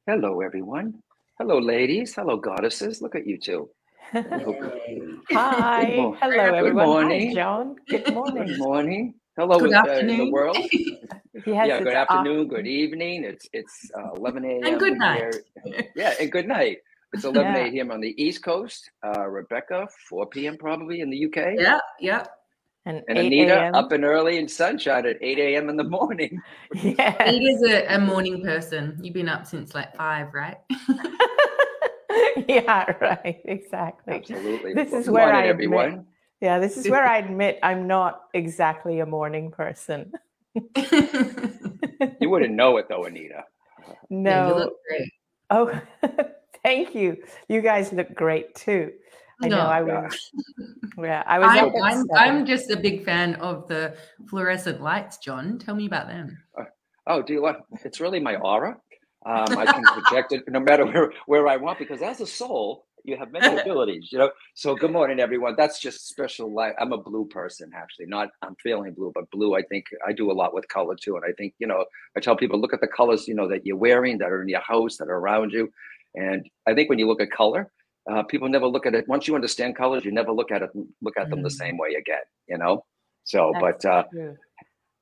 Hello, everyone. Hello, ladies. Hello, goddesses. Look at you two. Hello. Hi. Hello, everyone. Good morning. Hi, John. Good morning. Good morning. Hello, Good afternoon. the world. Yes, good afternoon, good evening. It's 11 a.m. And good night. Yeah, and good night. It's 11 a.m. on the East Coast. Rebecca, 4 p.m. probably in the UK. Yeah. And Anita, up and early and sunshine at 8 a.m. in the morning. Yeah. Anita's a morning person. You've been up since like 5, right? Yeah, right. Exactly. Absolutely. This is Good where morning, I everyone. admit. Yeah, this is where I admit I'm not exactly a morning person. You wouldn't know it though, Anita. No. Yeah, you look great. Oh, thank you. You guys look great too. I know I was. Yeah, I was up at 7. I'm just a big fan of the fluorescent lights, John. Tell me about them. Oh, do you like? It's really my aura. I can project it no matter where I want, because as a soul, you have many abilities, So good morning, everyone. That's just special light. I'm a blue person, actually. I'm feeling blue, but blue, I think I do a lot with color too. And I think, I tell people, look at the colors, that you're wearing, that are in your house, that are around you. And I think when you look at color, people never look at it. Once you understand colors, you never look at them the same way again, So, That's but true.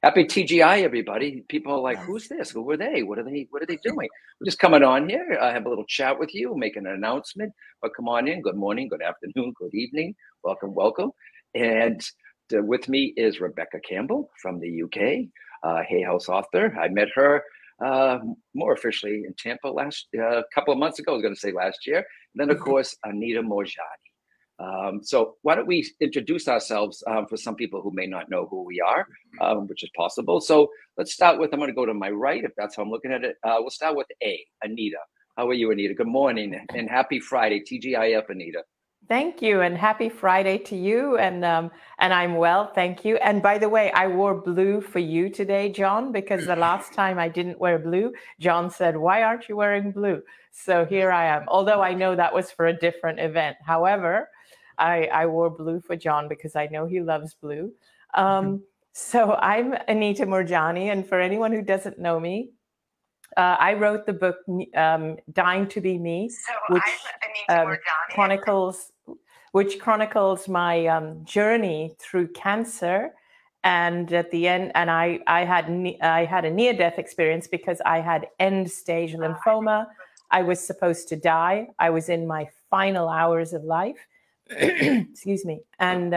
Happy TGI, everybody. People are like, who's this? Who are they? What are they doing? We're just coming on here. I have a little chat with you, make an announcement, but come on in. Good morning, good afternoon, good evening. Welcome. And with me is Rebecca Campbell from the UK, Hay House author. I met her more officially in Tampa a couple of months ago. I was going to say last year. And then, of course, Anita Morjani. So why don't we introduce ourselves for some people who may not know who we are, which is possible. So let's start with, I'm going to go to my right, if that's how I'm looking at it. We'll start with Anita. How are you, Anita? Good morning and happy Friday. TGIF, Anita. Thank you, and happy Friday to you. And I'm well, thank you. And by the way, I wore blue for you today, John, because the last time I didn't wear blue, John said, "Why aren't you wearing blue?" So here I am. Although I know that was for a different event. However, I wore blue for John because I know he loves blue. So I'm Anita Morjani, and for anyone who doesn't know me, I wrote the book "Dying to Be Me," which chronicles my journey through cancer. And at the end, and I had a near-death experience because I had end-stage lymphoma. I was supposed to die. I was in my final hours of life. Excuse me. And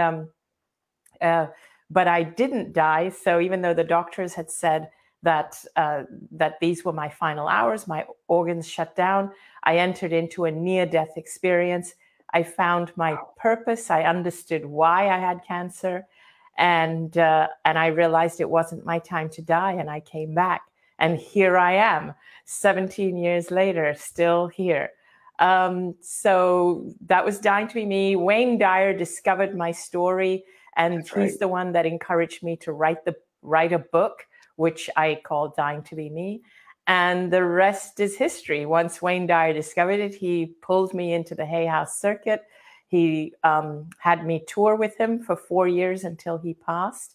but I didn't die. So even though the doctors had said that these were my final hours, my organs shut down, I entered into a near-death experience. I found my purpose. I understood why I had cancer, and I realized it wasn't my time to die. And I came back, and here I am, 17 years later, still here. So that was Dying to Be Me. Wayne Dyer discovered my story, and he's the one that encouraged me to write a book, which I called Dying to Be Me. And the rest is history. Once Wayne Dyer discovered it, he pulled me into the Hay House circuit. He had me tour with him for 4 years until he passed.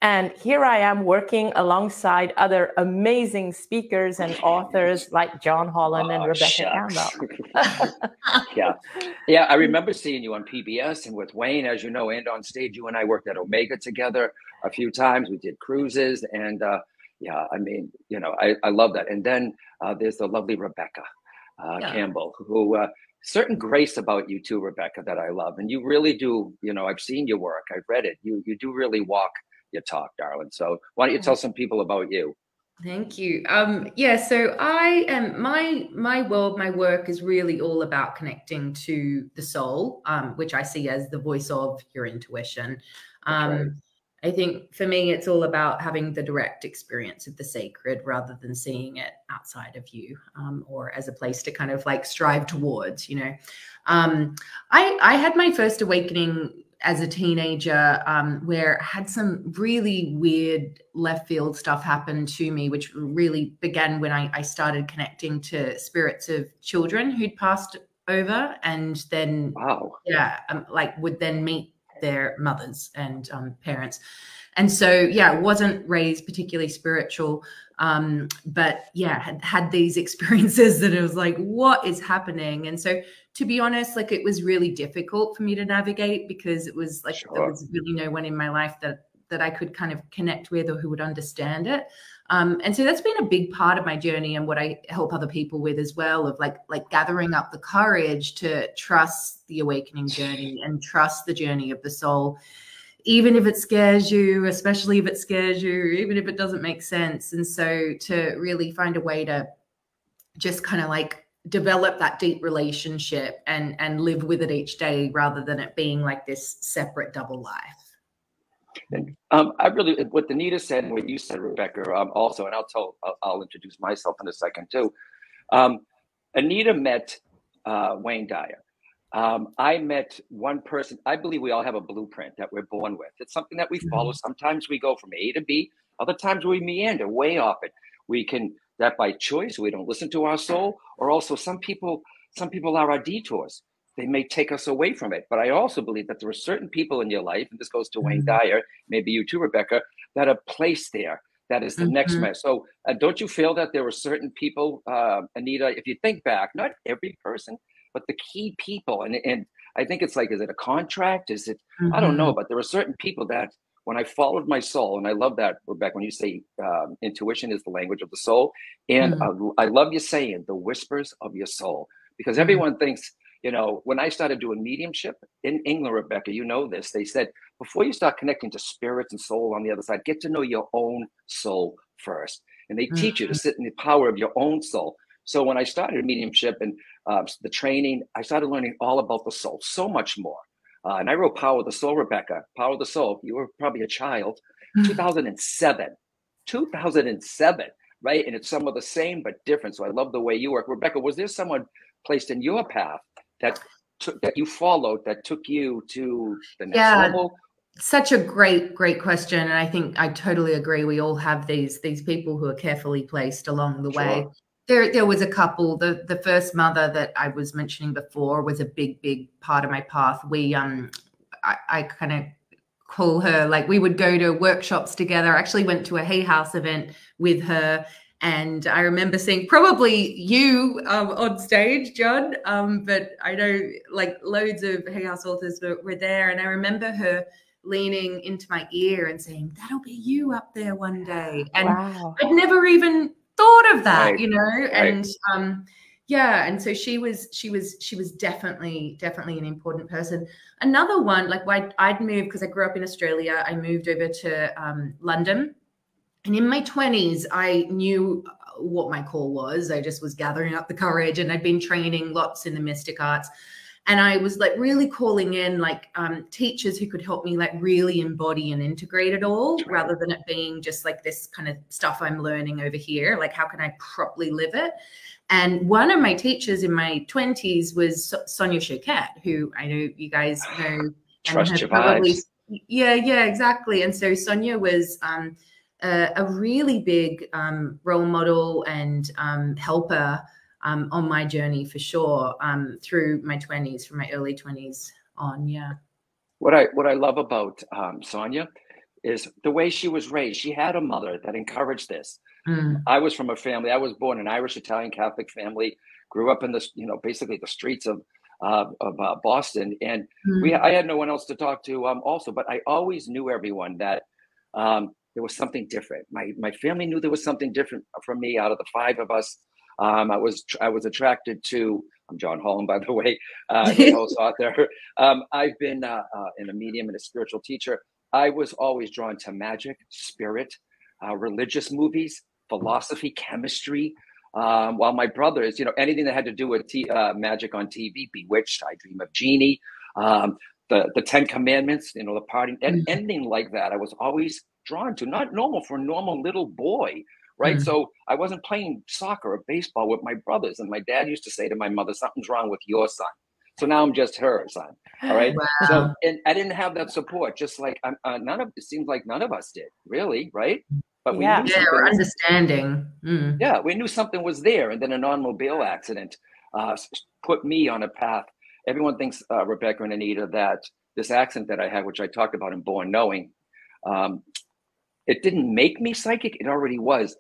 And here I am working alongside other amazing speakers and authors like John Holland and Rebecca Campbell. Yeah. I remember seeing you on PBS and with Wayne, as you know, and on stage. You and I worked at Omega together a few times. We did cruises, and I love that. And then there's the lovely Rebecca Campbell, who certain grace about you too, Rebecca, that I love. And you really do. I've seen your work. I've read it. You do really walk your talk, darling. So why don't you tell some people about you? Thank you. So I am my work is really all about connecting to the soul, which I see as the voice of your intuition. I think for me, it's all about having the direct experience of the sacred rather than seeing it outside of you, or as a place to kind of like strive towards, I had my first awakening as a teenager, where I had some really weird left field stuff happen to me, which really began when I started connecting to spirits of children who'd passed over, and then would then meet their mothers and parents. And so, yeah, wasn't raised particularly spiritual, but yeah, had these experiences that it was like, what is happening? And so, to be honest, like, it was really difficult for me to navigate, because it was like, there was really no one in my life that I could kind of connect with or who would understand it. And so that's been a big part of my journey, and what I help other people with as well, of like gathering up the courage to trust the awakening journey and trust the journey of the soul, even if it scares you, especially if it scares you, even if it doesn't make sense. And so to really find a way to just kind of like develop that deep relationship and live with it each day, rather than it being like this separate double life. And I really, what Anita said and what you said, Rebecca, also, and I'll introduce myself in a second too. Anita met Wayne Dyer. I met one person. I believe we all have a blueprint that we're born with. It's something that we follow. Sometimes we go from A to B. Other times we meander way off it. We can, that by choice, we don't listen to our soul, or also some people are our detours. They may take us away from it. But I also believe that there are certain people in your life, and this goes to Wayne Dyer, maybe you too, Rebecca, that are placed there. That is the next match. So don't you feel that there were certain people, Anita, if you think back, not every person, but the key people, and I think it's like, is it a contract? Is it, I don't know, but there are certain people that when I followed my soul, and I love that, Rebecca, when you say intuition is the language of the soul, and I love you saying the whispers of your soul, because everyone thinks, you know, when I started doing mediumship in England, Rebecca, you know this, they said, before you start connecting to spirits and soul on the other side, get to know your own soul first. And they teach you to sit in the power of your own soul. So when I started mediumship and the training, I started learning all about the soul, so much more. And I wrote Power of the Soul, Rebecca, Power of the Soul. You were probably a child, 2007, right? And it's some of the same, but different. So I love the way you work. Rebecca, was there someone placed in your path that you followed that took you to the next level? Such a great question. And I think I totally agree. We all have these people who are carefully placed along the way. There was a couple. The first mother that I was mentioning before was a big part of my path. We I kind of call her, like, we would go to workshops together. I actually went to a Hay House event with her. And I remember seeing probably you on stage, John, but I know like loads of Hay House authors were there. And I remember her leaning into my ear and saying, that'll be you up there one day. And I'd never even thought of that, you know, and yeah. And so she was definitely an important person. Another one, like, I'd moved, because I grew up in Australia, I moved over to London. And in my 20s, I knew what my call was. I just was gathering up the courage, and I'd been training lots in the mystic arts. And I was like really calling in like teachers who could help me like really embody and integrate it all, rather than it being just like this kind of stuff I'm learning over here. Like, how can I properly live it? And one of my teachers in my 20s was Sonia Choquette, who I know you guys know. Trust your vibes. Yeah, exactly. And so Sonia was a really big role model and helper on my journey, for sure, through my 20s, from my early 20s on. Yeah. What I love about Sonia is the way she was raised. She had a mother that encouraged this. I was from a family. I was born in an Irish Italian Catholic family. Grew up in the, you know, basically the streets of Boston, and I had no one else to talk to. Also, but I always knew everyone that there was something different. My family knew there was something different from me. Out of the five of us, I was attracted to. I'm John Holland, by the way, the host author. I've been in a medium and a spiritual teacher. I was always drawn to magic, spirit, religious movies, philosophy, chemistry. While my brothers, you know, anything that had to do with magic on TV, Bewitched, I Dream of Jeannie, the Ten Commandments, you know, the party, and anything like that, I was always drawn to. Not normal for a normal little boy, right? So I wasn't playing soccer or baseball with my brothers, and my dad used to say to my mother, "Something's wrong with your son." So now I'm just her son. All right. Wow. So, and I didn't have that support, just like it seems like none of us did, really, right? But we knew or understanding. Yeah, we knew something was there, and then an automobile accident put me on a path. Everyone thinks, Rebecca and Anita, that this accent that I had, which I talked about in Born Knowing, it didn't make me psychic. It already was.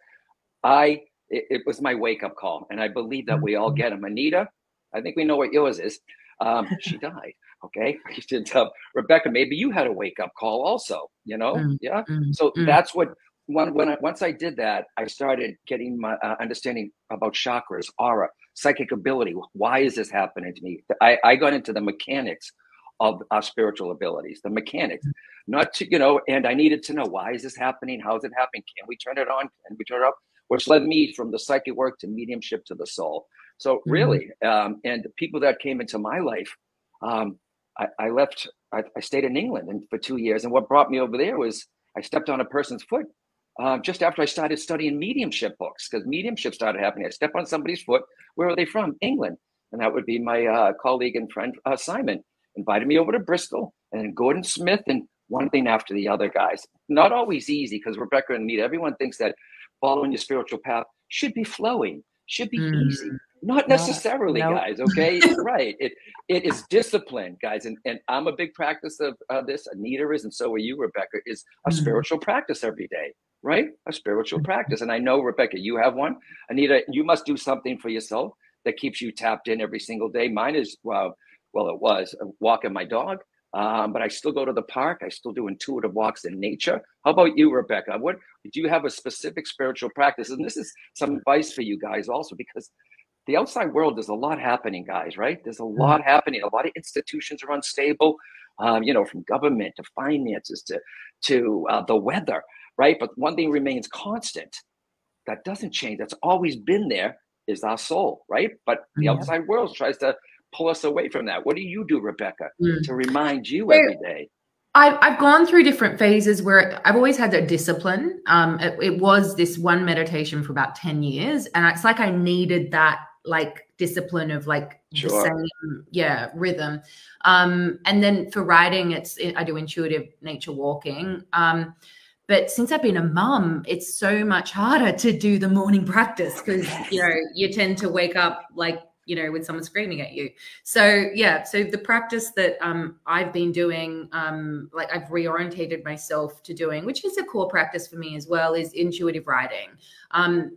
It was my wake-up call, and I believe that we all get them. Anita, I think we know what yours is. She died. Okay, Rebecca, maybe you had a wake-up call also. Yeah. So that's what. Once I did that, I started getting my understanding about chakras, aura, psychic ability. Why is this happening to me? I got into the mechanics of our spiritual abilities, the mechanics, not to, and I needed to know, why is this happening? How is it happening? Can we turn it on? Can we turn it off? Which led me from the psychic work to mediumship to the soul. So really, and the people that came into my life, I left, I stayed in England for 2 years. And what brought me over there was I stepped on a person's foot just after I started studying mediumship books, because mediumship started happening. I step on somebody's foot. Where are they from? England. And that would be my colleague and friend, Simon, invited me over to Bristol, and then Gordon Smith, and one thing after the other, guys. Not always easy, because Rebecca and Anita, everyone thinks that following your spiritual path should be flowing, should be easy. Not necessarily, guys, okay? Right. It is discipline, guys. And I'm a big practice of this. Anita is, and so are you, Rebecca, is a spiritual practice every day, right? A spiritual practice. And I know, Rebecca, you have one. Anita, you must do something for yourself that keeps you tapped in every single day. Mine is, well, it was walking my dog. But I still go to the park. I still do intuitive walks in nature. How about you, Rebecca? What do you have a specific spiritual practice? And this is some advice for you guys also, because the outside world, there's a lot happening, guys, right? There's a lot happening. A lot of institutions are unstable, from government to finances to the weather, right? But one thing remains constant that doesn't change, that's always been there, is our soul, right? But the outside world tries to pull us away from that. What do you do, Rebecca, to remind you every day? I've gone through different phases where I've always had that discipline. It was this one meditation for about 10 years. And it's like I needed that discipline of the same, rhythm. And then for writing, I do intuitive nature walking. But since I've been a mum, it's so much harder to do the morning practice, because, you tend to wake up with someone screaming at you. So the practice that I've been doing, I've reorientated myself to doing, which is a core practice for me as well, is intuitive writing.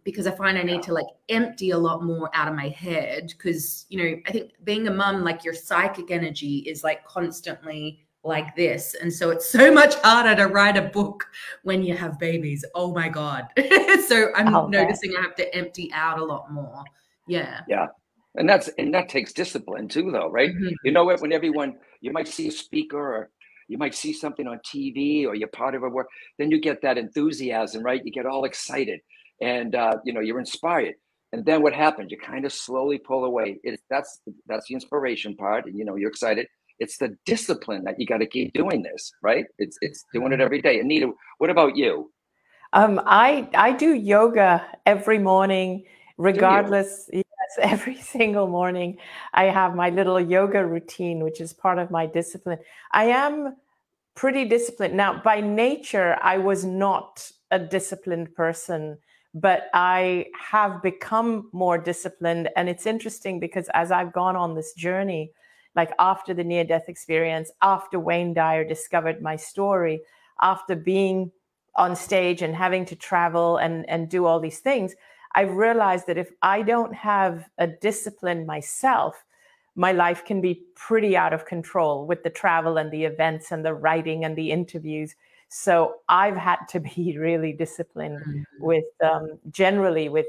Because I find I need to empty a lot more out of my head, because, I think being a mum, your psychic energy is constantly like this. And so it's so much harder to write a book when you have babies. Oh my God. So I'm noticing I have to empty out a lot more. Yeah. Yeah. And that takes discipline too, though, right? You know what? When you might see a speaker, or you might see something on TV, or you're part of a work, then you get that enthusiasm, right? You get all excited, and you're inspired. And then what happens? You kind of slowly pull away. That's the inspiration part, and you're excited. It's the discipline that you got to keep doing this, right? It's doing it every day. Anita, what about you? I do yoga every morning, regardless. Yes, every single morning I have my little yoga routine, which is part of my discipline. I am pretty disciplined. Now, by nature, I was not a disciplined person, but I have become more disciplined. And it's interesting, because as I've gone on this journey, after the near-death experience, after Wayne Dyer discovered my story, after being on stage and having to travel and do all these things, I've realized that if I don't have a discipline myself, my life can be pretty out of control with the travel and the events and the writing and the interviews. So I've had to be really disciplined with generally with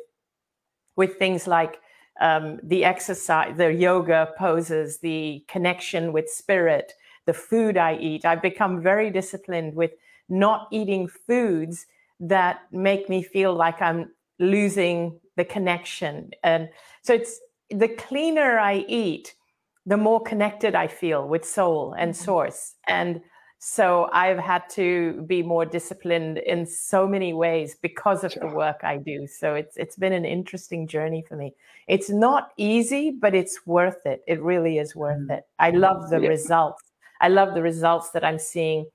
things like the exercise, the yoga poses, the connection with spirit, the food I eat. I've become very disciplined with not eating foods that make me feel like I'm losing the connection. And so it's the cleaner I eat, the more connected I feel with soul and source. And so I've had to be more disciplined in so many ways because of the work I do. So it's been an interesting journey for me. It's not easy, but it's worth it. It really is worth it. I love the results. I love the results that I'm seeing.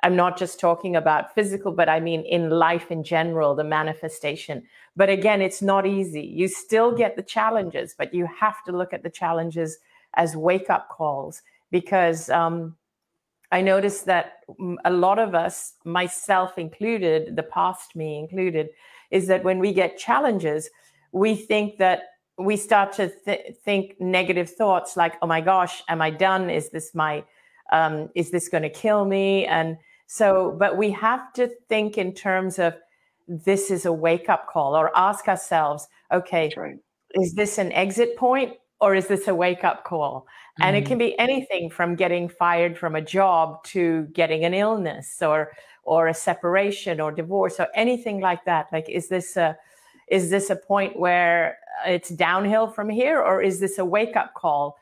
I'm not just talking about physical, but I mean in life in general, the manifestation. But again, it's not easy. You still get the challenges, but you have to look at the challenges as wake-up calls, because I noticed that a lot of us, myself included, the past me included, is that when we get challenges, we think that we start to think negative thoughts like, oh my gosh, am I done? Is this going to kill me? And so, but we have to think in terms of, this is a wake-up call, or ask ourselves, okay, right. Is this an exit point, or is this a wake-up call? Mm-hmm. And it can be anything from getting fired from a job to getting an illness or a separation or divorce or anything like that. Like, is this a point where it's downhill from here, or is this a wake-up call?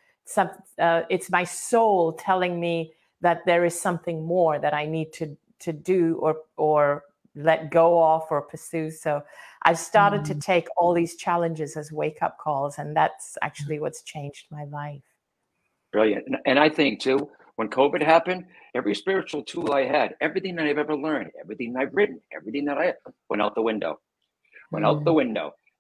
It's my soul telling me that there is something more that I need to do or let go of or pursue. So I've started to take all these challenges as wake-up calls, and that's actually what's changed my life. Brilliant. And I think too, when COVID happened, every spiritual tool I had, everything that I've ever learned, everything I've written, everything that I went out the window.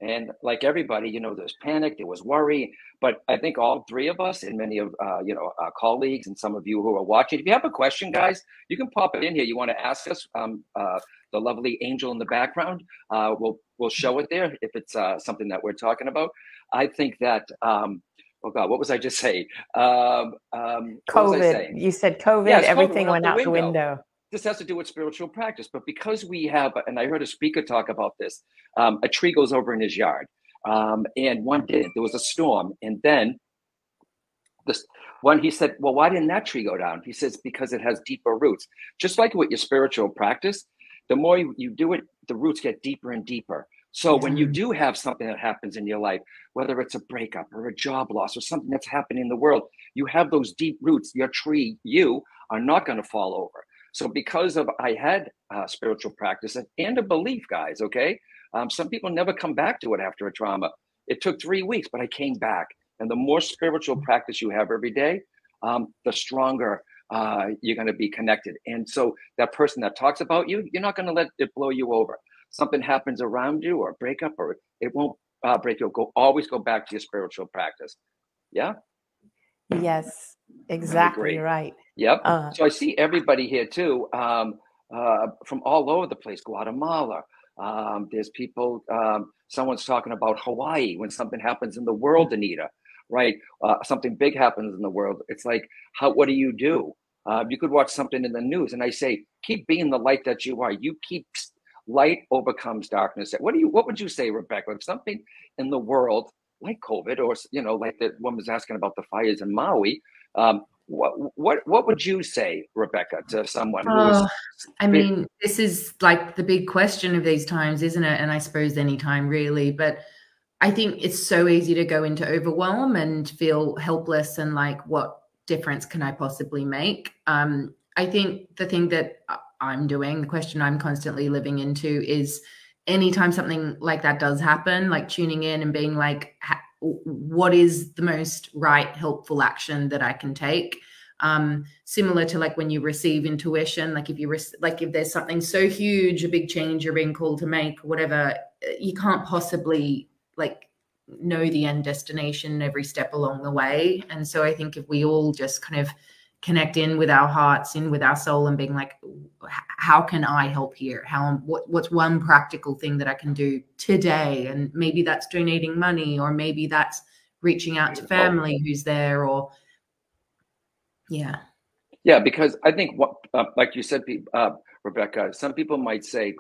And like everybody, there's panic, there was worry, but I think all three of us and many of, our colleagues and some of you who are watching, if you have a question, guys, you can pop it in here. You want to ask us, the lovely angel in the background, we'll show it there if it's something that we're talking about. I think that, oh God, what was I just saying? COVID. You said COVID, yes, everything went out the window. This has to do with spiritual practice, but because we have, and I heard a speaker talk about this, a tree goes over in his yard, and one didn't. There was a storm, and then this one, he said, well, why didn't that tree go down? He says, because it has deeper roots. Just like with your spiritual practice, the more you do it, the roots get deeper and deeper. So when you do have something that happens in your life, whether it's a breakup or a job loss or something that's happening in the world, you have those deep roots. Your tree, you are not going to fall over. So because of, I had spiritual practice and a belief, guys, okay? Some people never come back to it after a trauma. It took 3 weeks, but I came back. And the more spiritual practice you have every day, the stronger you're going to be connected. And so that person that talks about you, you're not going to let it blow you over. Something happens around you or break up, or it won't break you. Always go back to your spiritual practice. Yeah? Yes, exactly right. Yep. So I see everybody here too, from all over the place, Guatemala. There's people, someone's talking about Hawaii when something happens in the world, Anita, right? Something big happens in the world. It's like, what do? You could watch something in the news, and I say, keep being the light that you are. You keep light overcomes darkness. What would you say, Rebecca, if something in the world like COVID, or like the woman was asking about the fires in Maui, what would you say, Rebecca, to someone who is? I mean, this is like the big question of these times, isn't it? And I suppose any time really, but I think it's so easy to go into overwhelm and feel helpless and like, what difference can I possibly make? I think the thing that I'm doing, the question I'm constantly living into is, anytime something like that does happen, like tuning in and being like, what is the most right, helpful action that I can take? Similar to like when you receive intuition, like if there's something so huge, a big change you're being called to make, whatever, you can't possibly like know the end destination every step along the way. And so I think if we all just kind of connect in with our hearts, in with our soul, and being like, how can I help here? What's one practical thing that I can do today? And maybe that's donating money, or maybe that's reaching out to family who's there, or yeah, because I think like you said, Rebecca, some people might say,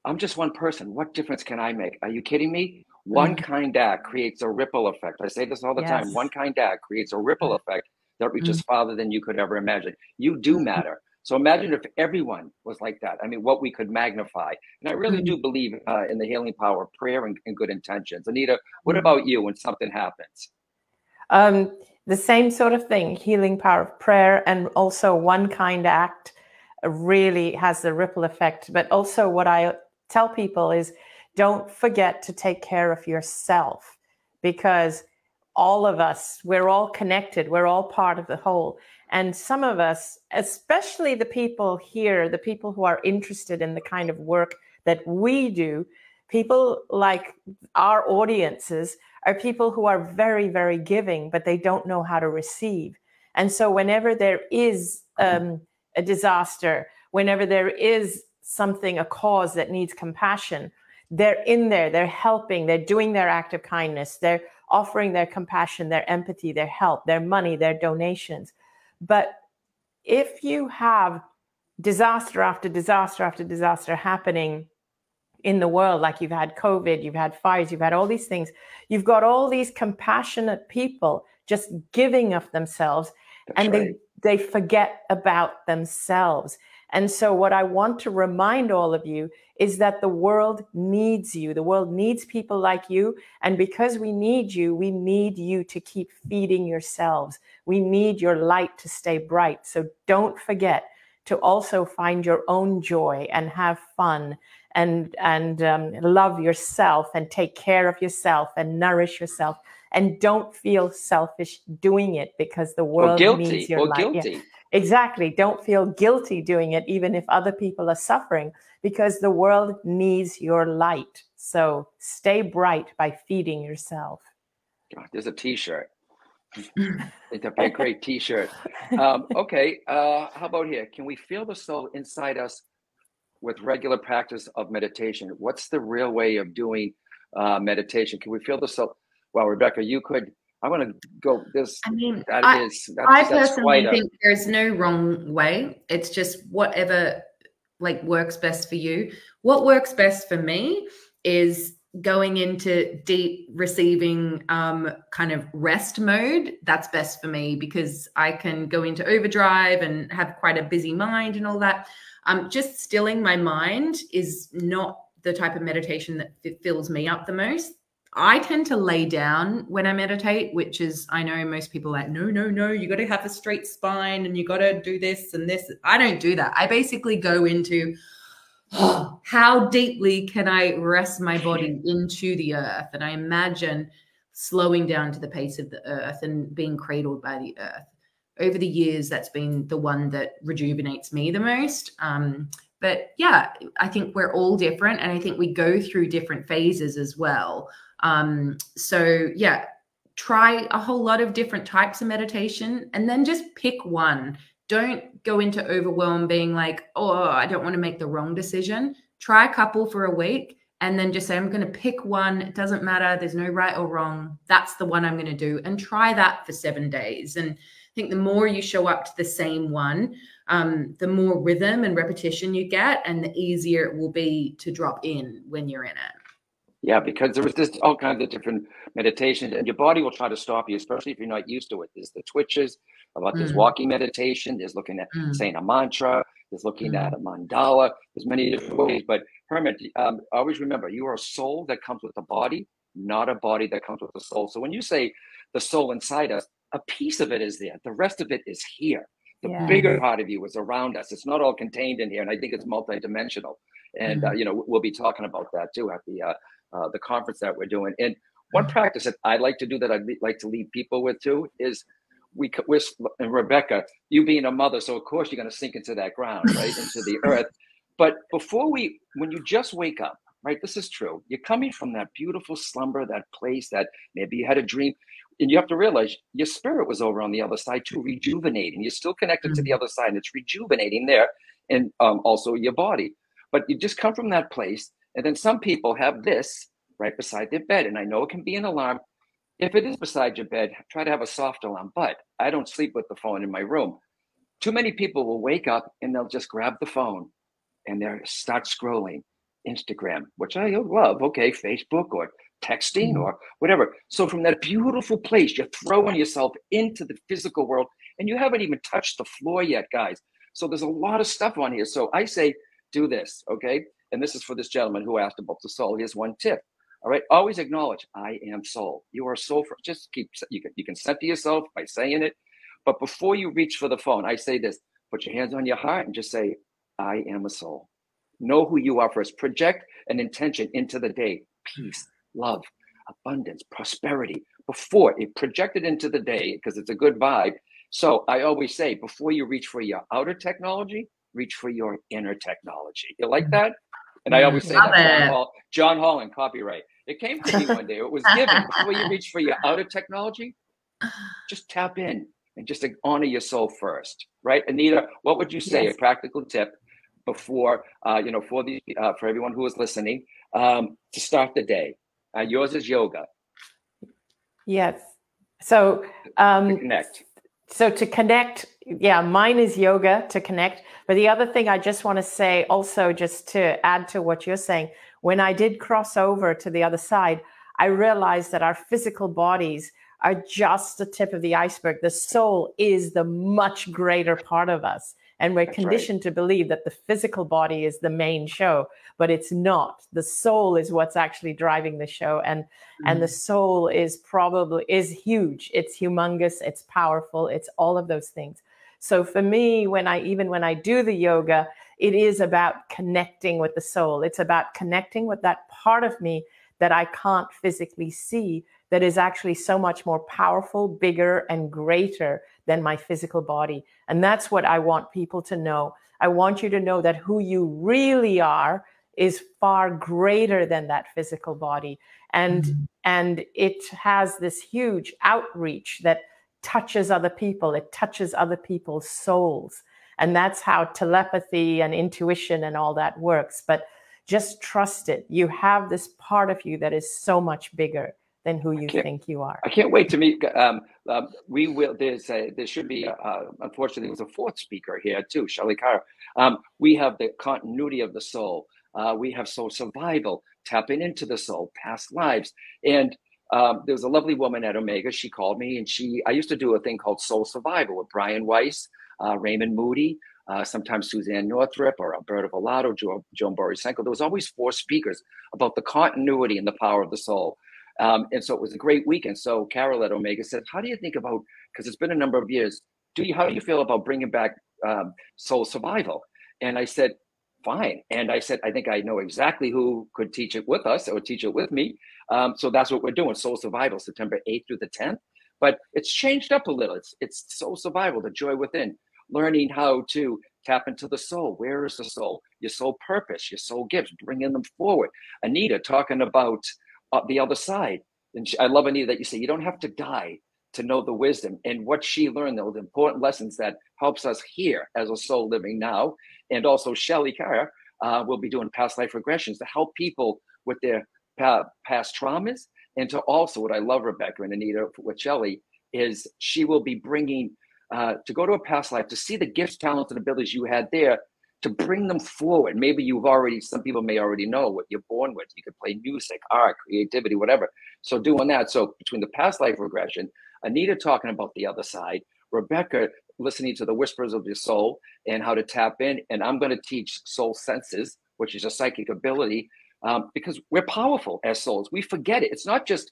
I'm just one person. What difference can I make? Are you kidding me? One kind act creates a ripple effect. I say this all the time. One kind act creates a ripple effect that reaches farther than you could ever imagine. You do matter. So imagine if everyone was like that. I mean, what we could magnify. And I really do believe in the healing power of prayer and good intentions. Anita, what about you when something happens? The same sort of thing, healing power of prayer, and also one kind act really has the ripple effect. But also what I tell people is, don't forget to take care of yourself, because all of us, we're all connected. We're all part of the whole. And some of us, especially the people here, the people who are interested in the kind of work that we do, people like our audiences are people who are very, very giving, but they don't know how to receive. And so whenever there is a disaster, whenever there is something, a cause that needs compassion, they're in there, they're helping, they're doing their act of kindness, they're offering their compassion, their empathy, their help, their money, their donations. But if you have disaster after disaster after disaster happening in the world, like you've had COVID, you've had fires, you've had all these things, you've got all these compassionate people just giving of themselves. That's and right. they forget about themselves. And so what I want to remind all of you is that the world needs you. The world needs people like you. And because we need you to keep feeding yourselves. We need your light to stay bright. So don't forget to also find your own joy and have fun and love yourself and take care of yourself and nourish yourself. And don't feel selfish doing it because the world needs your light. Yeah. Exactly. Don't feel guilty doing it, even if other people are suffering, because the world needs your light. So stay bright by feeding yourself. God, there's a t-shirt. It's a great t-shirt. Okay. How about here? Can we feel the soul inside us with regular practice of meditation? What's the real way of doing meditation? Can we feel the soul? Well, Rebecca, you could. I want to go this. I mean, I personally think there's no wrong way. It's just whatever like works best for you. What works best for me is going into deep receiving kind of rest mode. That's best for me because I can go into overdrive and have quite a busy mind and all that. Just stilling my mind is not the type of meditation that fills me up the most. I tend to lay down when I meditate, which is, I know most people are like, no, you got to have a straight spine and you got to do this and this. I don't do that. I basically go into, how deeply can I rest my body into the earth? And I imagine slowing down to the pace of the earth and being cradled by the earth. Over the years, that's been the one that rejuvenates me the most. But yeah, I think we're all different. And I think we go through different phases as well. So yeah, try a whole lot of different types of meditation and then just pick one. Don't go into overwhelm being like, oh, I don't want to make the wrong decision. Try a couple for a week and then just say, I'm going to pick one. It doesn't matter. There's no right or wrong. That's the one I'm going to do, and try that for 7 days. And I think the more you show up to the same one, the more rhythm and repetition you get, and the easier it will be to drop in when you're in it. Yeah, because there was this all kinds of different meditations, and your body will try to stop you, especially if you're not used to it. There's the twitches about this walking meditation. There's looking at saying a mantra. There's looking at a mandala. There's many different ways. But Hermit, always remember, you are a soul that comes with a body, not a body that comes with a soul. So when you say the soul inside us, a piece of it is there. The rest of it is here. The bigger part of you is around us. It's not all contained in here, and I think it's multidimensional. And we'll be talking about that too at the conference that we're doing. And one practice that I like to do that I'd like to lead people with too is and Rebecca, you being a mother, so of course you're going to sink into that ground, right, into the earth. But when you just wake up, right, this is true. You're coming from that beautiful slumber, that place that maybe you had a dream, and you have to realize your spirit was over on the other side too, rejuvenating. You're still connected to the other side, and it's rejuvenating there, and also your body. But you just come from that place, and then some people have this right beside their bed, and I know it can be an alarm. If it is beside your bed, try to have a soft alarm. But I don't sleep with the phone in my room. Too many people will wake up and they'll just grab the phone and they'll start scrolling Instagram, which I love. Okay, Facebook or texting or whatever. So from that beautiful place, you're throwing yourself into the physical world, and you haven't even touched the floor yet, guys. So there's a lot of stuff on here. So I say, do this, okay? And this is for this gentleman who asked about the soul. Here's one tip. All right, always acknowledge, I am soul. You are soul. Just you can center yourself by saying it. But before you reach for the phone, I say this, put your hands on your heart and just say, I am a soul. Know who you are first. Project an intention into the day. Peace, love, abundance, prosperity. Before it projected into the day, because it's a good vibe. So I always say, before you reach for your outer technology, reach for your inner technology. You like that? And I always say that, John Holland, copyright. It came to me one day. It was given. Before you reach for your outer technology, just tap in and just honor your soul first. right? Anita, what would you say, Yes. a practical tip before, for everyone who is listening, to start the day? Yours is yoga. Yes. So, To connect. So to connect, yeah, mine is yoga to connect. But the other thing I just want to say also, just to add to what you're saying, when I did cross over to the other side, I realized that our physical bodies are just the tip of the iceberg. The soul is the much greater part of us. And we're conditioned to believe that the physical body is the main show, but it's not. The soul is what's actually driving the show. And the soul is huge. It's humongous. It's powerful. It's all of those things. So for me, when I do the yoga, it is about connecting with the soul. It's about connecting with that part of me that I can't physically see, that is actually so much more powerful, bigger, and greater than my physical body. And that's what I want people to know. I want you to know that who you really are is far greater than that physical body. And it has this huge outreach that touches other people. It touches other people's souls. And that's how telepathy and intuition and all that works. But just trust it. You have this part of you that is so much bigger than who you think you are. I can't wait to meet. We will. There should be. Unfortunately, there's a fourth speaker here too, Shelley A. We have the continuity of the soul. We have soul survival, tapping into the soul, past lives. And there's a lovely woman at Omega. She called me, and I used to do a thing called Soul Survival with Brian Weiss, Raymond Moody, sometimes Suzanne Northrup or Alberto Volato, Joan Borisenko. There was always four speakers about the continuity and the power of the soul. And so it was a great weekend. So Carol at Omega said, how do you think about, because it's been a number of years, how do you feel about bringing back Soul Survival? And I said, fine. And I said, I think I know exactly who could teach it with us or teach it with me. So that's what we're doing, Soul Survival, September 8th through the 10th. But it's changed up a little. It's Soul Survival, the joy within, learning how to tap into the soul. Where is the soul? Your soul purpose, your soul gifts, bringing them forward. Anita talking about the other side. And I love, Anita, that you say you don't have to die to know the wisdom and what she learned, those important lessons that helps us here as a soul living now. And also Shelley Kaehr will be doing past life regressions to help people with their past traumas. And to also, what I love, Rebecca and Anita, with Shelley, is she will be bringing, to go to a past life, to see the gifts, talents, and abilities you had there, to bring them forward. Maybe some people may already know what you're born with. You could play music, art, creativity, whatever. So doing that. So between the past life regression, Anita talking about the other side, Rebecca listening to the whispers of your soul and how to tap in. And I'm going to teach soul senses, which is a psychic ability, because we're powerful as souls. We forget it. It's not just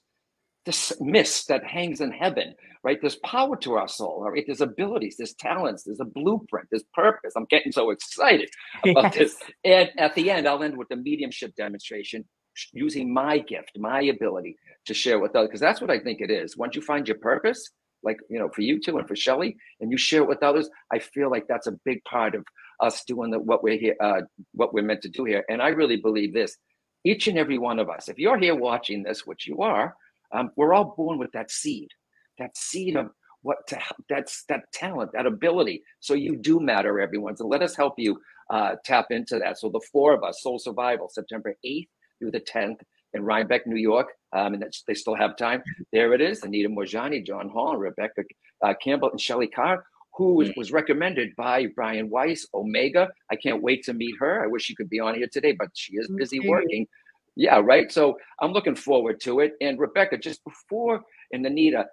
this mist that hangs in heaven, right? There's power to our soul, right? There's abilities, there's talents, there's a blueprint, there's purpose. I'm getting so excited about this. And at the end, I'll end with the mediumship demonstration, using my gift, my ability to share with others, because that's what I think it is. Once you find your purpose, like, for you too, and for Shelley, and you share it with others, I feel like that's a big part of us doing what we're here, what we're meant to do here. And I really believe this, each and every one of us, if you're here watching this, which you are, we're all born with that seed of that's that talent, that ability. So you do matter, everyone. So let us help you tap into that. So the four of us, Soul Survival, September 8th through the 10th in Rhinebeck, New York. And they still have time. There it is. Anita Morjani, John Holland, Rebecca Campbell, and Shelley Kaehr, who was recommended by Brian Weiss, Omega. I can't wait to meet her. I wish she could be on here today, but she is busy working. Yeah, right. So I'm looking forward to it. And Rebecca, just before, and Anita,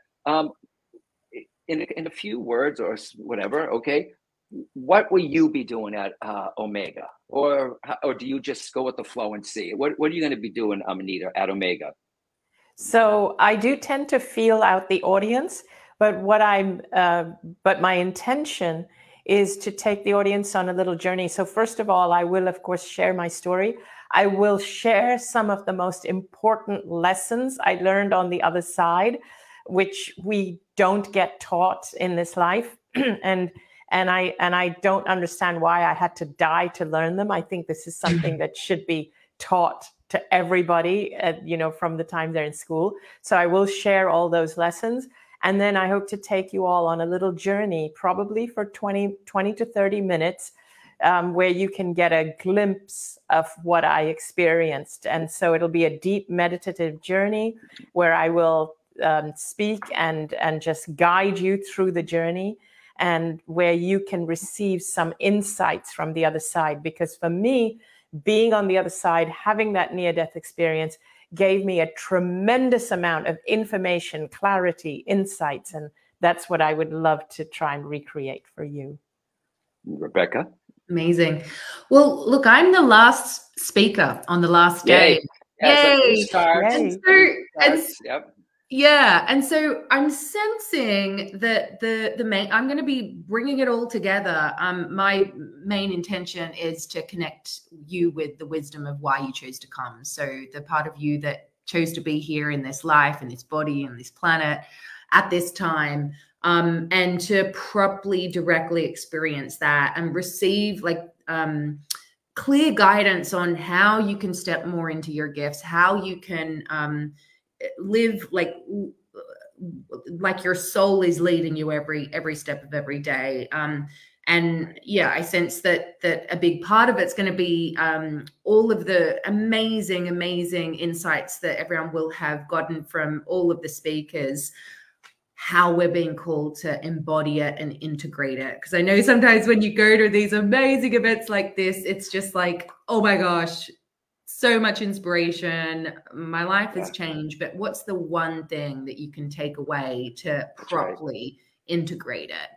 in a few words or whatever, okay, what will you be doing at Omega? Or do you just go with the flow and see? What are you going to be doing, Anita, at Omega? So I do tend to feel out the audience, but but my intention is to take the audience on a little journey. So first of all, I will, of course, share my story. I will share some of the most important lessons I learned on the other side, which we don't get taught in this life. And I don't understand why I had to die to learn them. I think this is something that should be taught to everybody, from the time they're in school. So I will share all those lessons. And then I hope to take you all on a little journey, probably for 20 to 30 minutes, where you can get a glimpse of what I experienced. And so it'll be a deep meditative journey where I will speak and just guide you through the journey, and where you can receive some insights from the other side. Because for me, being on the other side, having that near-death experience gave me a tremendous amount of information, clarity, insights. And that's what I would love to try and recreate for you. Rebecca? Amazing. Well, look, I'm the last speaker on the last day. Yay! And so I'm sensing that the main, I'm going to be bringing it all together. My main intention is to connect you with the wisdom of why you chose to come. So the part of you that chose to be here in this life, in this body, in this planet at this time, and to properly, directly experience that and receive clear guidance on how you can step more into your gifts, how you can live like your soul is leading you every step of every day. And yeah, I sense that a big part of it's going to be all of the amazing insights that everyone will have gotten from all of the speakers, how we're being called to embody it and integrate it. Because I know sometimes when you go to these amazing events like this, it's just like, oh my gosh, so much inspiration. My life has changed, but what's the one thing that you can take away to properly integrate it?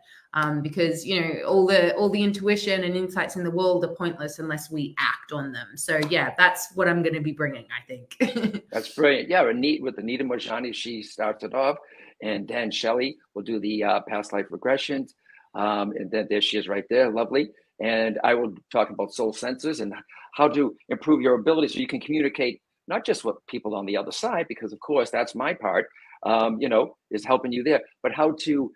Because, you know, all the intuition and insights in the world are pointless unless we act on them. So yeah, that's what I'm going to be bringing, I think. That's brilliant. Yeah, with Anita Moorjani, she started off, and then Shelley will do the past life regressions. And then there she is right there, lovely. And I will talk about soul sensors and how to improve your ability so you can communicate not just with people on the other side, because of course that's my part, is helping you there, but how to,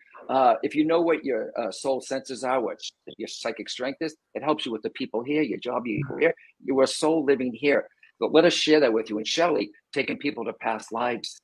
if you know what your soul sensors are, what your psychic strength is, it helps you with the people here, your job, your career. You are soul living here. But let us share that with you. And Shelley, taking people to past lives,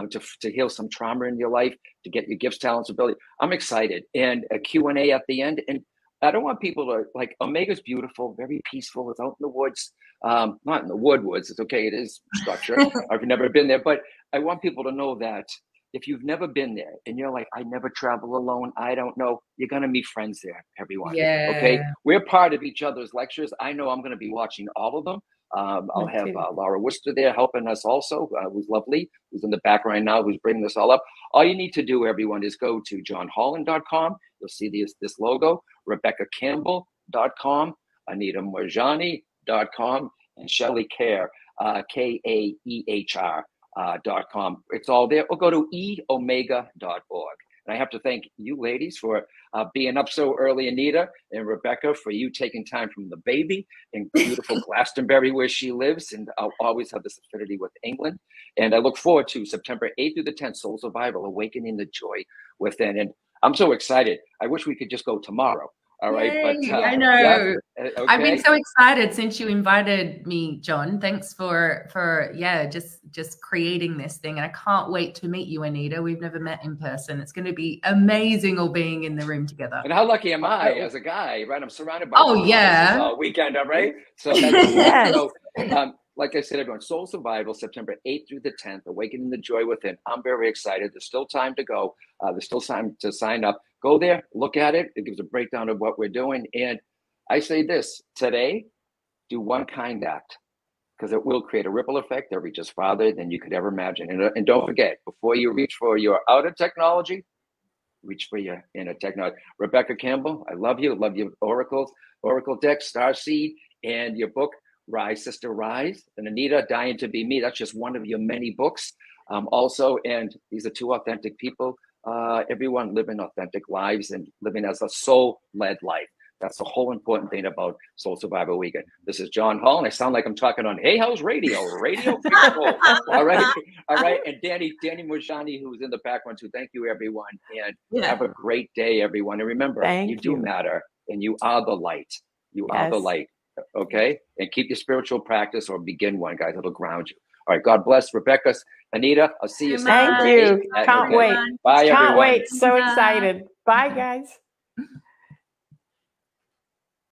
to heal some trauma in your life, to get your gifts, talents, ability. I'm excited. And a Q&A at the end. And I don't want people to, like, Omega's beautiful, very peaceful. It's out in the woods, not in the woods. It's okay. It is structure. I've never been there, but I want people to know that if you've never been there and you're like, I never travel alone, I don't know, you're going to meet friends there, everyone. Yeah. Okay. We're part of each other's lectures. I know I'm going to be watching all of them. I'll have Laura Worcester there helping us also, who's lovely, who's in the background now, who's bringing this all up. All you need to do, everyone, is go to johnholland.com. You'll see this logo, RebeccaCampbell.com, AnitaMoorjani.com, and Shelley Kaehr, Kaehr.com. It's all there. Or go to eomega.org. And I have to thank you ladies for being up so early, Anita, and Rebecca, for you taking time from the baby in beautiful Glastonbury, where she lives. And I'll always have this affinity with England. And I look forward to September 8th through the 10th, Soul Survival, Awakening the Joy Within. And I'm so excited. I wish we could just go tomorrow. All right. Yay, but I know. Yeah, okay. I've been so excited since you invited me, John. Thanks for just creating this thing. And I can't wait to meet you, Anita. We've never met in person. It's going to be amazing all being in the room together. And how lucky am I as a guy, right? I'm surrounded by all weekend, all right? So that's like I said, everyone, Soul Survival, September 8th through the 10th, Awakening the Joy Within. I'm very excited. There's still time to go. There's still time to sign up. Go there, look at it. It gives a breakdown of what we're doing. And I say this, today, do one kind act, because it will create a ripple effect that reaches farther than you could ever imagine. And don't forget, before you reach for your outer technology, reach for your inner technology. Rebecca Campbell, I love you. Love your oracles, Oracle deck, Starseed, and your book, Rise, Sister, Rise. And Anita, Dying to Be Me. That's just one of your many books. Also, and these are two authentic people. Everyone living authentic lives and living as a soul-led life. That's the whole important thing about Soul Survival Weekend. This is John Holland. I sound like I'm talking on Hay House Radio people. All right. And Danny Moorjani, who's in the background too. Thank you, everyone. And have a great day, everyone. And remember, you do matter, and you are the light. You are the light. Okay. And keep your spiritual practice, or begin one, guys. It'll ground you. All right. God bless, Rebecca. Anita, I'll see you. Thank you. Can't wait. Bye, everyone. Can't wait. So excited. Bye, guys.